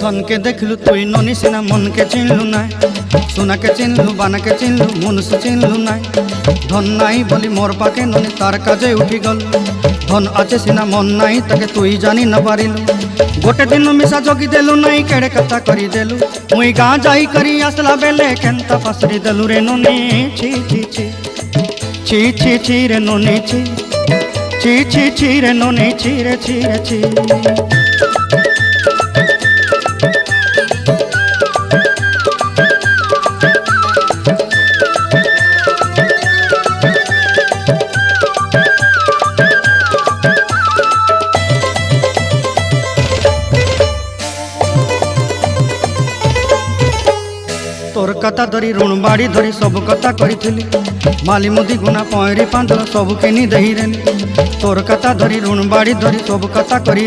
धन के देखलु तुई ननी सिना मन के चिन्हलु ना सोना के चिन्हलु बाना के चिन्हलु मनुष्य चिन्हलु ना धन नाई बोली मोर पाके ननी तार काजे उठी गल धन आचे सिना मन नाई ताके तुई जानी न पारिलु गोटे दिन मिसा जगी देलु नाई केड़े कथा करी देलु मुई गाँ जाई करी आसला बेले केंता फासरी देलु रे ननी छी छी छी छी छी छी रे ननी छी छी छी छी रे ननी छी रे छी रे छी। तोर कथा धरी ऋण बाड़ी धरी सब कथा करी माली मुदी गुना पहरी पांदर सब किनी दही रेली तोर कथा धरी ऋण बाड़ी धरी सब कथा करी